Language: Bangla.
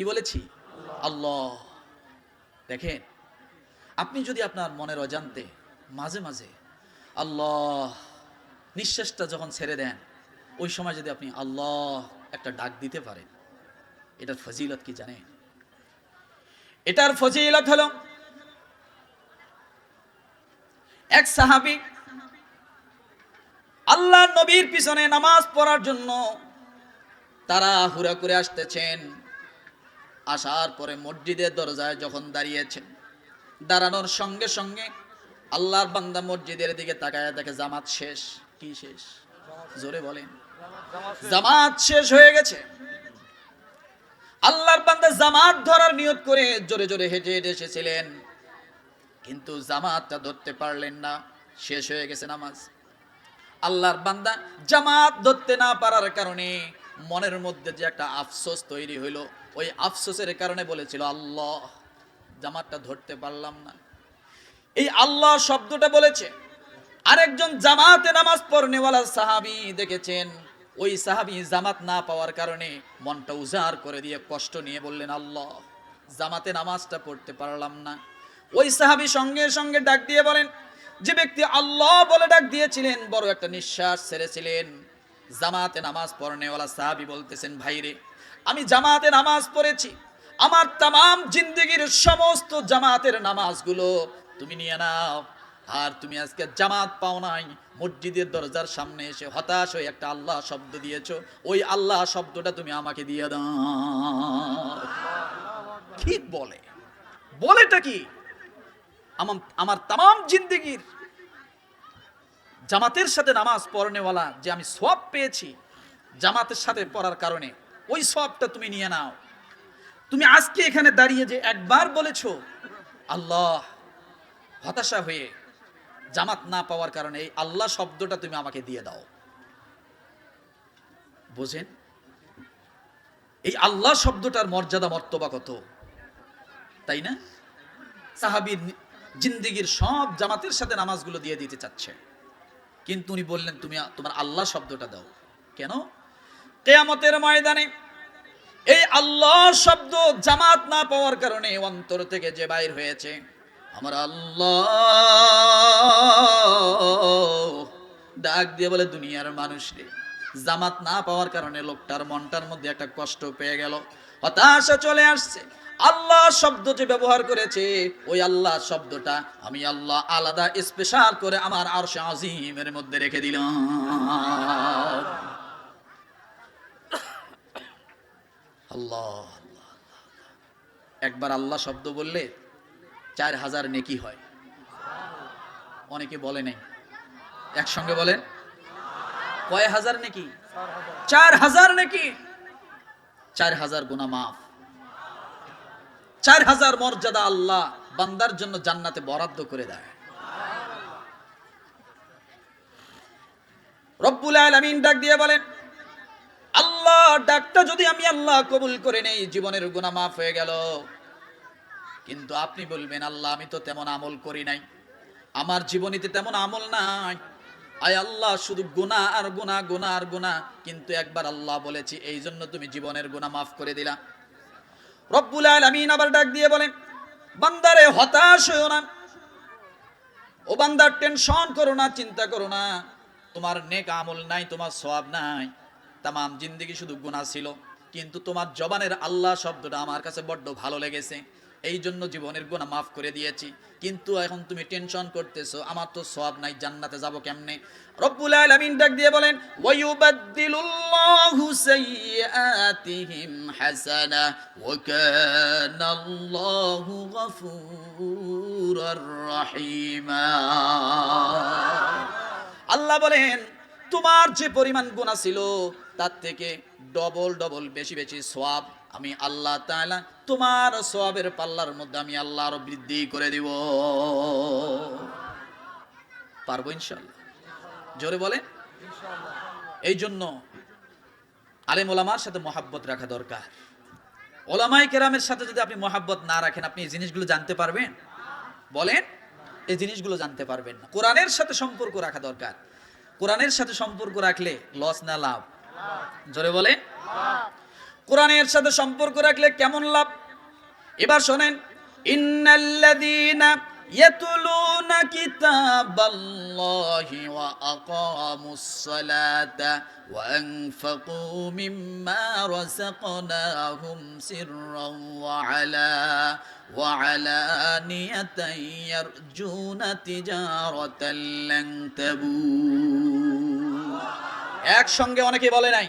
কি বলেছি? আল্লাহ। দেখেন, আপনি যদি আপনার মনের অজান্তে মাঝে মাঝে আল্লাহ নিঃশ্বাসটা যখন ছেড়ে দেন, ওই সময় যদি আপনি আল্লাহ একটা ডাক দিতে পারেন, এটার ফজিলত কি জানেন? এটার ফজিলত হলো, এক সাহাবী আল্লাহ নবীর পিছনে নামাজ পড়ার জন্য তারা হুড়া করে আসতেছেন। আসার পরে মসজিদের দরজায় যখন দাঁড়িয়েছেন, দাঁড়ানোর সঙ্গে সঙ্গে আল্লাহর বান্দা মসজিদের দিকে তাকায় দেখে জামাত শেষ। কি শেষ? জোরে বলেন। জামাত শেষ হয়ে গেছে। আল্লাহর বান্দা জামাত ধরার নিয়ত করে জোরে জোরে হেঁটে হেঁটে এসেছিলেন, কিন্তু জামাতটা ধরতে পারলেন না, শেষ হয়ে গেছে নামাজ। আল্লাহর বান্দা জামাত ধরতে না পারার কারণে মনের মধ্যে যে একটা আফসোস তৈরি হইলো, ওই আফসোসের কারণে বলেছিল আল্লাহ জামাতটা ধরতে পারলাম না। এই আল্লাহ শব্দটা বলেছে। আরেকজন জামাতে নামাজ পড়নেওয়ালা সাহাবী দেখেছেন, ওই সাহাবী জামাত না পাওয়ার কারণে মনটা উজাড় করে দিয়ে কষ্ট নিয়ে বললেন আল্লাহ জামাতে নামাজটা পড়তে পারলাম না। ওই সাহাবী সঙ্গে সঙ্গে ডাক দিয়ে বলেন, যে ব্যক্তি আল্লাহ বলে ডাক দিয়েছিলেন, বড় একটা নিঃশ্বাস ছেড়েছিলেন। জামাতে নামাজ পড়নেওয়ালা সাহাবী বলতেছেন, ভাইরে আমি জামাতে নামাজ পড়েছি, আমার তামাম জিন্দেগির সমস্ত জামাতের নামাজগুলো তুমি নিয়ে নাও, আর তুমি আজকে জামাত পাও নাই, মসজিদের দরজার সামনে এসে হতাশ হয়ে একটা আল্লাহ শব্দ দিয়েছো, ওই আল্লাহ শব্দটা তুমি আমাকে দিয়ে দাও। কি বলে? বলেটা কি? আমার তামাম জিন্দেগির জামাতের সাথে নামাজ পড়নেওয়ালা যে আমি সওয়াব পেয়েছি জামাতের সাথে পড়ার কারণে, ওই সওয়াবটা তুমি নিয়ে নাও। তুমি আজকে এখানে দাঁড়িয়ে যে একবার বলেছো আল্লাহ, হতাশা হয়ে জামাত না পাওয়ার কারণে এই আল্লাহ শব্দটা তুমি আমাকে দিয়ে দাও। বোঝেন এই আল্লাহ শব্দটার মর্যাদা মর্তবা কত, তাই না? সাহাবীর জিন্দেগির সব জামাতের সাথে নামাজগুলো দিয়ে দিতে চাচ্ছে, কিন্তু উনি বললেন তুমি তোমার আল্লাহ শব্দটা দাও। কেন? কিয়ামতের ময়দানে এই আল্লাহ শব্দ জামাত না পাওয়ার কারণে অন্তর থেকে যে বাইর হয়েছে, আমার আল্লাহ ডাক দিয়ে বলে, দুনিয়ার মানুষ রে, জামাত না পাওয়ার কারণে লোকটার মনটার মধ্যে একটা কষ্ট পেয়ে গেল, হতাশা চলে আসছে। আল্লাহ শব্দ যে ব্যবহার করেছে, ওই আল্লাহ শব্দটা আমি আল্লাহ আলাদা স্পেশাল করে আমার আরশে আজিমের মধ্যে রেখে দিলাম। আল্লাহ একবার আল্লাহ শব্দ বললে 4000 নেকি হয়। অনেকে বলে নাই, একসঙ্গে বলেন, কয় হাজার নেকি? 4000 নেকি, 4000 গুনাহ মাফ, 4000 মর্যাদা আল্লাহ বান্দার জন্য জান্নাতে বরাদ্দ করে দেয়। রব্বুল আলামিন ডাক দিয়ে বলেন, আল্লাহ ডাকটা যদি আমি আল্লাহ কবুল করে নেই, জীবনের গুনাহ মাফ হয়ে গেল। কিন্তু আপনি বলবেন, আল্লাহ আমি তো তেমন আমল করি নাই, আমার জীবনীতে তেমন আমল নাই, আয় আল্লাহ শুধু গুনাহ আর গুনাহ, গুনাহ আর গুনাহ, কিন্তু একবার আল্লাহ বলেছি এই জন্য তুমি জীবনের গুনাহ মাফ করে দিলা। রব্বুল আলামিন আবার ডাক দিয়ে বলেন, বান্দারে হতাশ হইও না, ও বান্দার টেনশন করো না, চিন্তা করো না, তোমার নেক আমল নাই, তোমার সওয়াব নাই, তামাম জিন্দেগি শুধু গুনাহ ছিল, কিন্তু তোমার জবানের আল্লাহ শব্দটা আমার কাছে বড্ড ভালো লেগেছে, এই জন্য জীবনের গুনাহ মাফ করে দিয়েছি। কিন্তু এখন তুমি টেনশন করতেছো, আমার তো সওয়াব নাই, জান্নাতে যাব কেমনে? রব্বুল আলামিন ডাক দিয়ে বলেন, ওয়ায়ুবাদদিলুল্লাহু সাইয়্যাতিহিম হাসানা ওয়া কানাল্লাহু গফুরুর রহিমা। আল্লাহ বলেন, তোমার যে পরিমাণ গুনাহ ছিল তার থেকে ডবল ডবল বেশি বেশি সওয়াব আমি আল্লাহ তাআলা তোমার সওয়াবের পাল্লার মধ্যে আমি আল্লাহ আরো বৃদ্ধি করে দিব। পারবো ইনশাআল্লাহ? জোরে বলে ইনশাআল্লাহ। এই জন্য আলেম ওলামার সাথে মহাব্বত রাখা দরকার। ওলামায়ে কেরামের সাথে যদি আপনি মহাব্বত না রাখেন, আপনি এই জিনিসগুলো জানতে পারবেন? বলেন, এই জিনিসগুলো জানতে পারবেন না। কোরআনের সাথে সম্পর্ক রাখা দরকার। কোরআনের সাথে সম্পর্ক রাখলে লস না লাভ? জোরে বলে। কোরআনের সাথে সম্পর্ক রাখলে কেমন লাভ? এবার শোনেন, ইন্নাল্লাযীনা ইয়াতলুনা কিতাবাল্লাহি ওয়া আকামুস সালাতা ওয়া আনফাকু মিম্মা রাযাকনাহুম সিররান ওয়া আলানিয়াতান ইয়ারজুনা তিজারাতান লান তাবুর। একসঙ্গে অনেকে বলে নাই